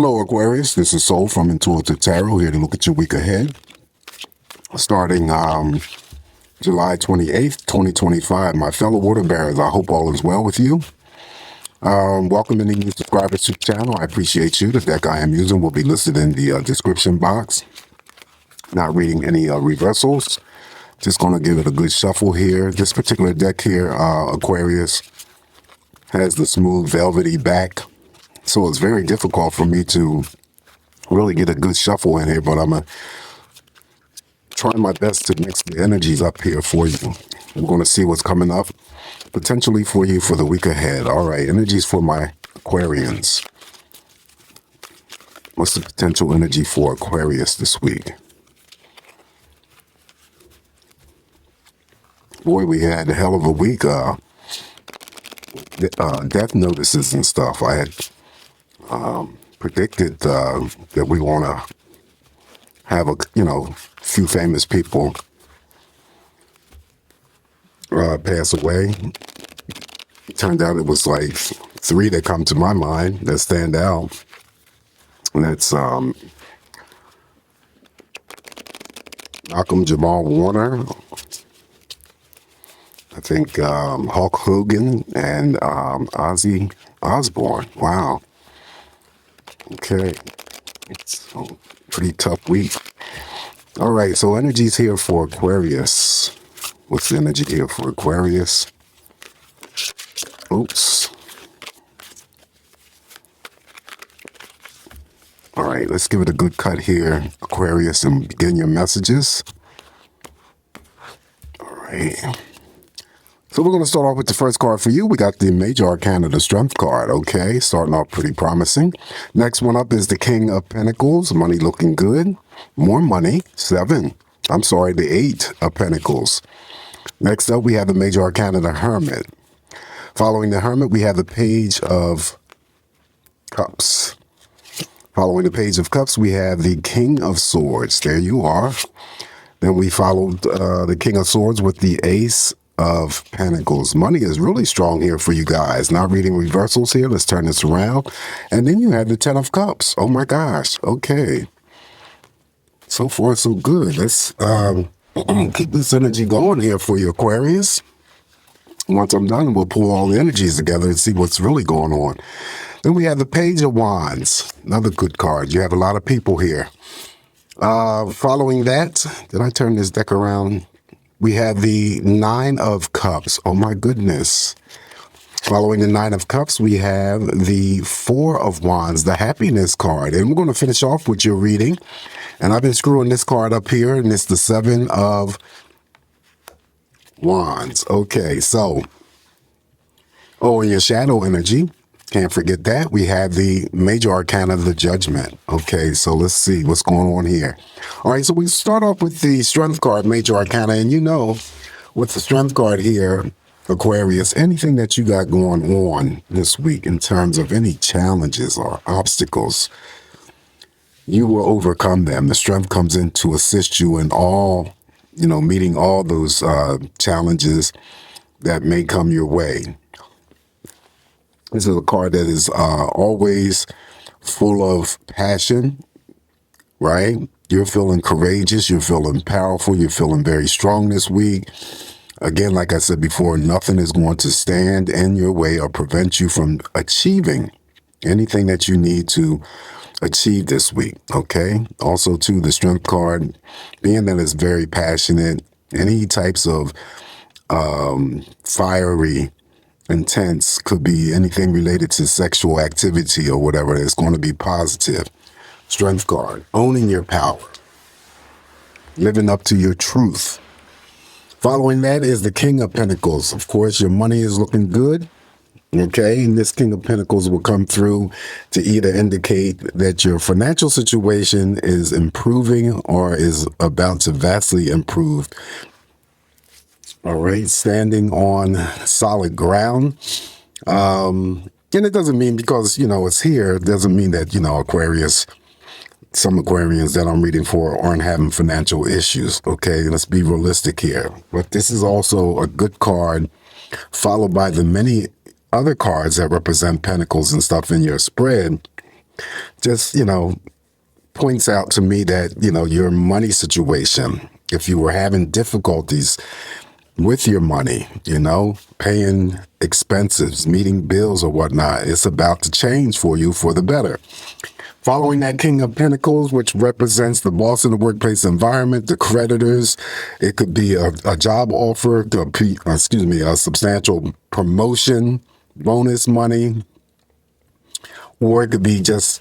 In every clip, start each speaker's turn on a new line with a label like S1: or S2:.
S1: Hello, Aquarius. This is Soul from Intuitive Tarot here to look at your week ahead, starting July 28th, 2025. My fellow water bearers, I hope all is well with you. Welcome any new subscribers to the channel. I appreciate you. The deck I am using will be listed in the description box. Not reading any reversals. Just going to give it a good shuffle here. This particular deck here, Aquarius, has the smooth velvety back. So it's very difficult for me to really get a good shuffle in here, but I'm going to try my best to mix the energies up here for you. We're going to see what's coming up potentially for you for the week ahead. All right, energies for my Aquarians. What's the potential energy for Aquarius this week? Boy, we had a hell of a week. Death notices and stuff. I had predicted that we want to have a few famous people pass away. It turned out it was like three that come to my mind that stand out. And that's Malcolm Jamal Warner, I think Hulk Hogan, and Ozzy Osbourne. Wow. Okay. It's a pretty tough week. All right, so energy's here for Aquarius. What's the energy here for Aquarius? Oops. All right, let's give it a good cut here, Aquarius, and begin your messages. All right. So we're going to start off with the first card for you. We got the Major Arcana, the Strength card. Okay, starting off pretty promising. Next one up is the King of Pentacles. Money looking good. More money. The 8 of Pentacles. Next up, we have the Major Arcana, the Hermit. Following the Hermit, we have the Page of Cups. Following the Page of Cups, we have the King of Swords. There you are. Then we followed the King of Swords with the Ace of Pentacles. Money is really strong here for you guys. Not reading reversals here. Let's turn this around. And then you have the 10 of Cups. Oh my gosh. Okay. So far, so good. Let's keep this energy going here for you, Aquarius. Once I'm done, we'll pull all the energies together and see what's really going on. Then we have the Page of Wands. Another good card. You have a lot of people here. Following that, did I turn this deck around? We have the 9 of Cups. Oh my goodness. Following the 9 of Cups, we have the 4 of Wands, the Happiness card. And we're going to finish off with your reading. And I've been screwing this card up here, and it's the 7 of Wands. Okay, so, and your shadow energy. Can't forget that. We have the Major Arcana, the Judgment. Okay, so let's see what's going on here. All right, so we start off with the Strength card, Major Arcana. And with the Strength card here, Aquarius, anything that you got going on this week in terms of any challenges or obstacles, you will overcome them. The Strength comes in to assist you in all, meeting all those challenges that may come your way. This is a card that is always full of passion, right? You're feeling courageous. You're feeling powerful. You're feeling very strong this week. Again, like I said before, nothing is going to stand in your way or prevent you from achieving anything that you need to achieve this week, okay? Also, too, the Strength card, being that it's very passionate, any types of fiery intense, could be anything related to sexual activity or whatever. It's going to be positive. Strength card, owning your power, living up to your truth. Following that is the King of Pentacles. Of course, your money is looking good. Okay, and this King of Pentacles will come through to either indicate that your financial situation is improving or is about to vastly improve. All right, standing on solid ground. And it doesn't mean because, it's here, it doesn't mean that, Aquarius, some Aquarians that I'm reading for aren't having financial issues. Okay, let's be realistic here. But this is also a good card, followed by the many other cards that represent pentacles and stuff in your spread just, points out to me that, your money situation, if you were having difficulties with your money, paying expenses, meeting bills or whatnot, it's about to change for you for the better. Following that King of Pentacles, which represents the boss in the workplace environment, the creditors, it could be a job offer, a substantial promotion, bonus money, or it could be just,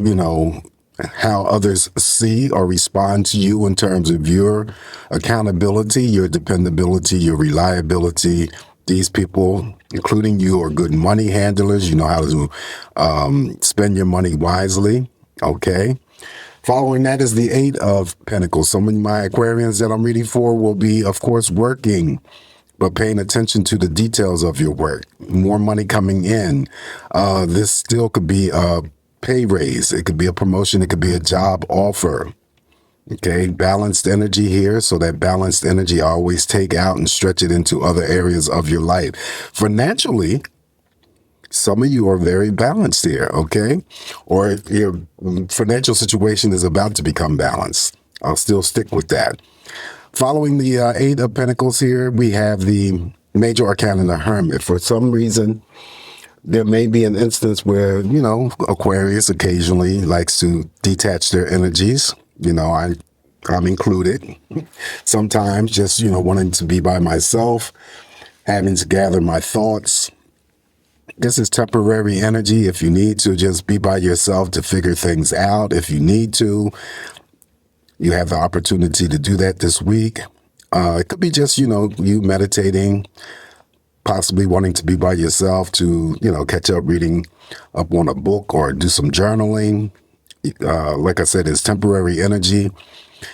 S1: how others see or respond to you in terms of your accountability, your dependability, your reliability. These people, including you, are good money handlers. You know how to spend your money wisely. Okay. Following that is the Eight of Pentacles. Some of my Aquarians that I'm reading for will be, of course, working, but paying attention to the details of your work. More money coming in. This still could be a pay raise. It could be a promotion. It could be a job offer. Okay, balanced energy here. So that balanced energy I always take out and stretch it into other areas of your life. Financially, some of you are very balanced here, okay? Or your financial situation is about to become balanced. I'll still stick with that. Following the Eight of Pentacles here, we have the Major Arcana, the Hermit. For some reason, there may be an instance where, Aquarius occasionally likes to detach their energies. I'm included. Sometimes just, wanting to be by myself, having to gather my thoughts. This is temporary energy. If you need to just be by yourself to figure things out, if you need to, you have the opportunity to do that this week. It could be just, you meditating, possibly wanting to be by yourself to, catch up reading up on a book or do some journaling. Like I said, it's temporary energy.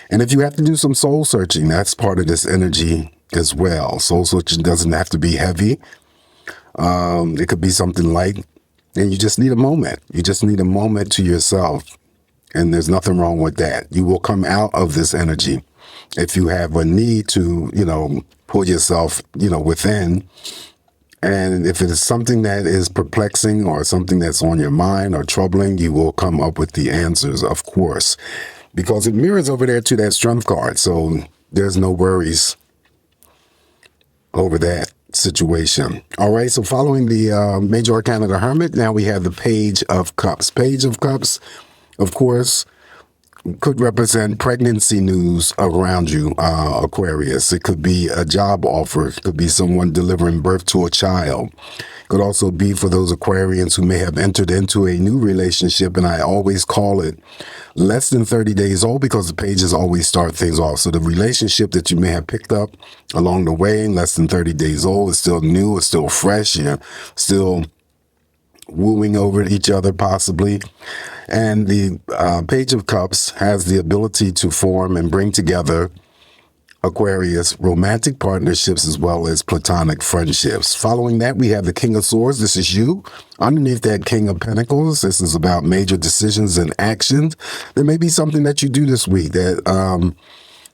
S1: And if you have to do some soul searching, that's part of this energy as well. Soul searching doesn't have to be heavy. It could be something light, and you just need a moment. You just need a moment to yourself. And there's nothing wrong with that. You will come out of this energy. If you have a need to, pull yourself, within. And if it is something that is perplexing or something that's on your mind or troubling, you will come up with the answers, of course, because it mirrors over there to that Strength card. So there's no worries over that situation. All right. So following the Major Arcana, the Hermit, now we have the Page of Cups. Page of Cups, of course, could represent pregnancy news around you, Aquarius. It could be a job offer. It could be someone delivering birth to a child. It could also be for those Aquarians who may have entered into a new relationship, and I always call it less than 30 days old because the pages always start things off. So the relationship that you may have picked up along the way, less than 30 days old, is still new, it's still fresh, you're still wooing over each other possibly. And the Page of Cups has the ability to form and bring together, Aquarius, romantic partnerships as well as platonic friendships. Following that, we have the King of Swords. This is you. Underneath that King of Pentacles, this is about major decisions and actions. There may be something that you do this week that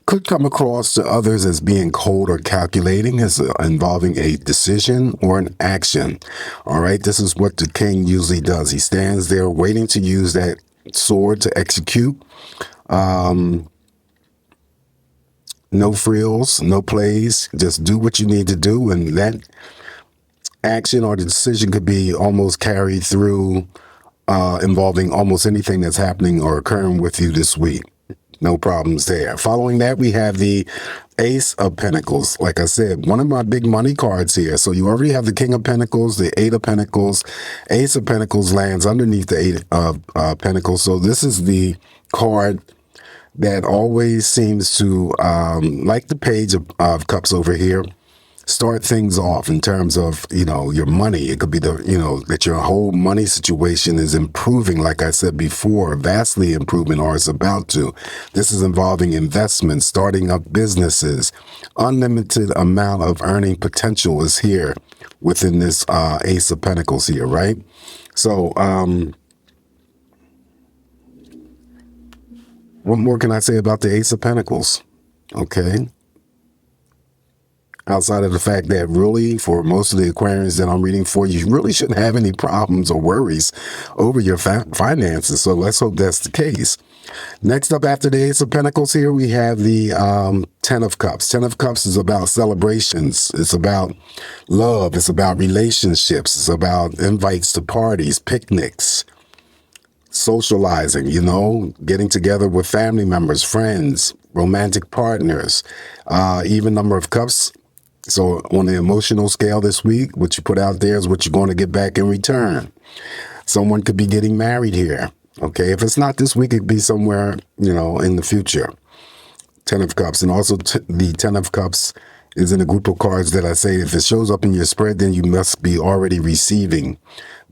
S1: could come across to others as being cold or calculating, as involving a decision or an action. All right, this is what the king usually does. He stands there waiting to use that sword to execute. No frills, no plays. Just do what you need to do, and that action or the decision could be almost carried through, involving almost anything that's happening or occurring with you this week. No problems there. Following that, we have the Ace of Pentacles. Like I said, one of my big money cards here. So you already have the King of Pentacles, the Eight of Pentacles. Ace of Pentacles lands underneath the Eight of Pentacles. So this is the card that always seems to, like the Page of Cups over here, start things off in terms of, your money. It could be that your whole money situation is improving, like I said before, vastly improving, or is about to. This is involving investments, starting up businesses. Unlimited amount of earning potential is here within this Ace of Pentacles here, right? So, what more can I say about the Ace of Pentacles? Okay. outside of the fact that really for most of the Aquarians that I'm reading for, you really shouldn't have any problems or worries over your finances. So let's hope that's the case. Next up after the Ace of Pentacles here, we have the Ten of Cups. Ten of Cups is about celebrations. It's about love. It's about relationships. It's about invites to parties, picnics, socializing, getting together with family members, friends, romantic partners, even number of cups. So on the emotional scale this week, what you put out there is what you're going to get back in return. Someone could be getting married here. Okay, if it's not this week, it could be somewhere, in the future. Ten of Cups. And also the Ten of Cups is in a group of cards that I say if it shows up in your spread, then you must be already receiving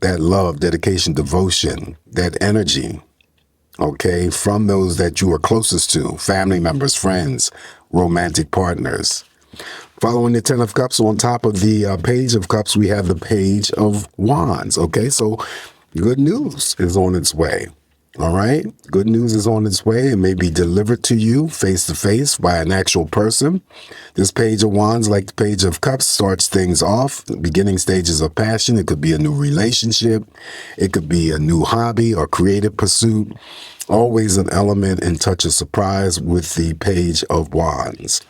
S1: that love, dedication, devotion, that energy, okay, from those that you are closest to, family members, friends, romantic partners. Following the Ten of Cups, on top of the Page of Cups, we have the Page of Wands. Okay, so good news is on its way. All right, good news is on its way. It may be delivered to you face to face by an actual person. This Page of Wands, like the Page of Cups, starts things off, the beginning stages of passion. It could be a new relationship. It could be a new hobby or creative pursuit. Always an element and touch of surprise with the Page of Wands.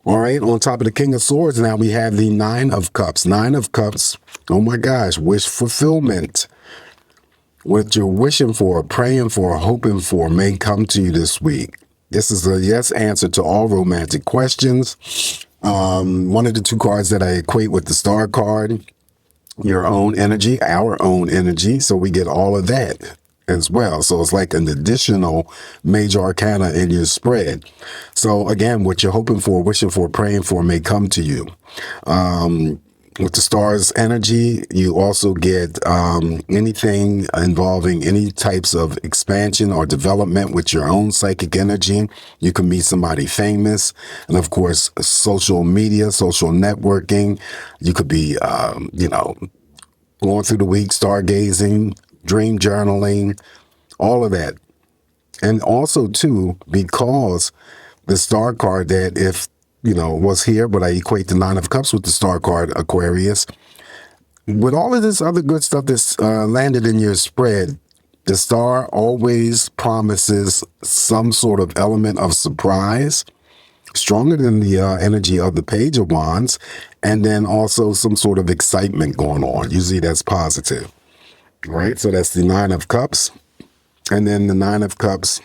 S1: All right, on top of the King of Swords, now we have the Nine of Cups. Nine of Cups, oh my gosh, wish fulfillment. What you're wishing for, praying for, hoping for may come to you this week. This is a yes answer to all romantic questions. One of the two cards that I equate with the Star card, your own energy, our own energy. So we get all of that as well. So it's like an additional major arcana in your spread. So again, what you're hoping for, wishing for, praying for may come to you. With the Star's energy, you also get anything involving any types of expansion or development with your own psychic energy. You can meet somebody famous. And of course, social media, social networking. You could be, going through the week, stargazing, dream journaling, all of that. And also, too, because the Star card that if was here, but I equate the Nine of Cups with the Star card, Aquarius. With all of this other good stuff that's landed in your spread, the Star always promises some sort of element of surprise, stronger than the energy of the Page of Wands, and then also some sort of excitement going on. Usually that's positive. All right, so that's the Nine of Cups. And then the Nine of Cups,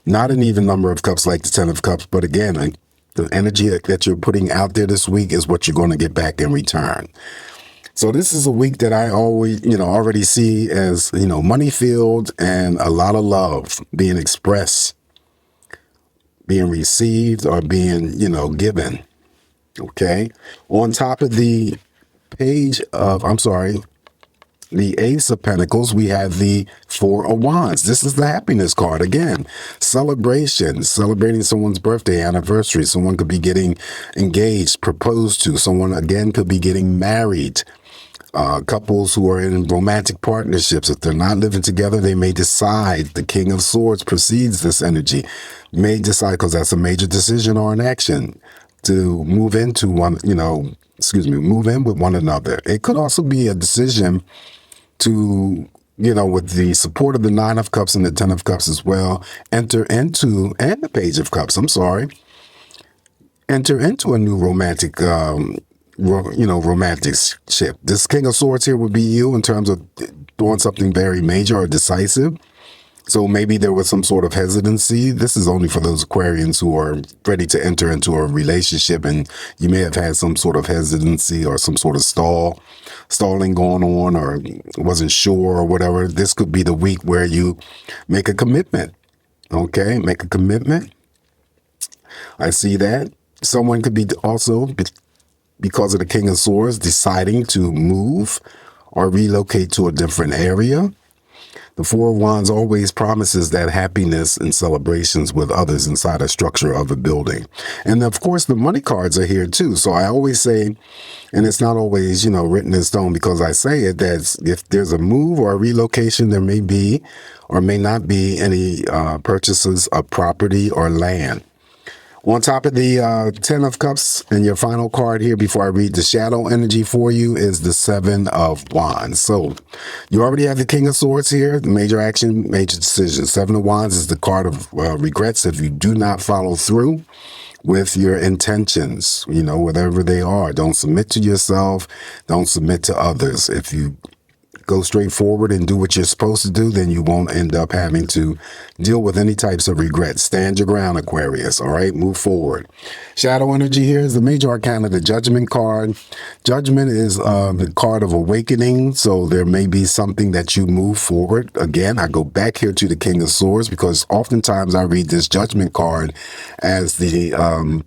S1: not an even number of cups like the Ten of Cups, but again, the energy that you're putting out there this week is what you're going to get back in return. So this is a week that I always, already see as, money filled and a lot of love being expressed, being received or being, given. Okay. On top of the the Ace of Pentacles, we have the Four of Wands. This is the happiness card. Again, celebration, celebrating someone's birthday, anniversary. Someone could be getting engaged, proposed to. Someone, again, could be getting married. Couples who are in romantic partnerships, if they're not living together, they may decide. The King of Swords precedes this energy. May decide, because that's a major decision or an action, to move into move in with one another. It could also be a decision to, with the support of the Nine of Cups and the Ten of Cups as well, enter into a new romantic, romantic ship. This King of Swords here would be you in terms of doing something very major or decisive. So maybe there was some sort of hesitancy. This is only for those Aquarians who are ready to enter into a relationship, and you may have had some sort of hesitancy or some sort of stalling going on, or wasn't sure or whatever. This could be the week where you make a commitment. Okay, make a commitment. I see that. Someone could be also, because of the King of Swords, deciding to move or relocate to a different area. The Four of Wands always promises that happiness and celebrations with others inside a structure of a building. And of course, the money cards are here too. So I always say, and it's not always, written in stone because I say it, that if there's a move or a relocation, there may be or may not be any purchases of property or land. On top of the 10 of Cups, and your final card here before I read the shadow energy for you is the 7 of Wands. So you already have the King of Swords here, the major action, major decision. 7 of Wands is the card of regrets if you do not follow through with your intentions, you know, whatever they are. Don't submit to yourself. Don't submit to others. If you go straight forward and do what you're supposed to do, then you won't end up having to deal with any types of regret. Stand your ground, Aquarius. All right, move forward. Shadow energy here is the major arcana, the Judgment card. Judgment is the card of awakening, so there may be something that you move forward. Again, I go back here to the King of Swords because oftentimes I read this Judgment card as the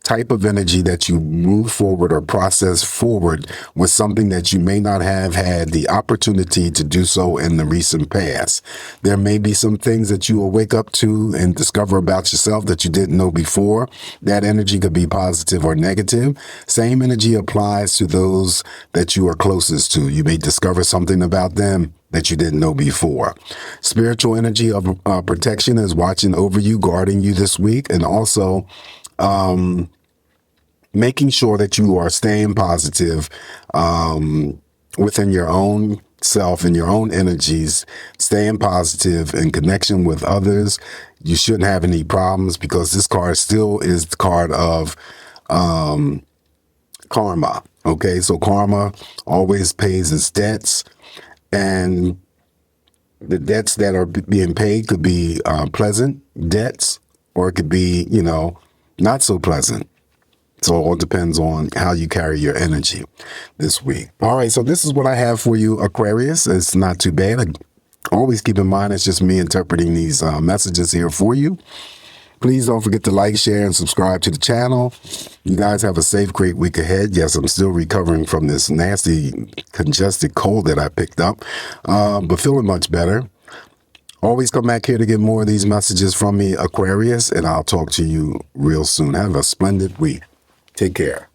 S1: type of energy that you move forward or process forward with something that you may not have had the opportunity to do so in the recent past. There may be some things that you will wake up to and discover about yourself that you didn't know before. That energy could be positive or negative. Same energy applies to those that you are closest to. You may discover something about them that you didn't know before. Spiritual energy of protection is watching over you, guarding you this week, and also making sure that you are staying positive within your own self and your own energies, staying positive in connection with others. You shouldn't have any problems because this card still is the card of karma. Okay, so karma always pays its debts, and the debts that are being paid could be pleasant debts, or it could be, you know, not so pleasant. So it all depends on how you carry your energy this week. All right, so this is what I have for you, Aquarius. It's not too bad. Always keep in mind it's just me interpreting these messages here for you. Please don't forget to like, share, and subscribe to the channel. You guys have a safe, great week ahead. Yes, I'm still recovering from this nasty congested cold that I picked up, but feeling much better. Always come back here to get more of these messages from me, Aquarius, and I'll talk to you real soon. Have a splendid week. Take care.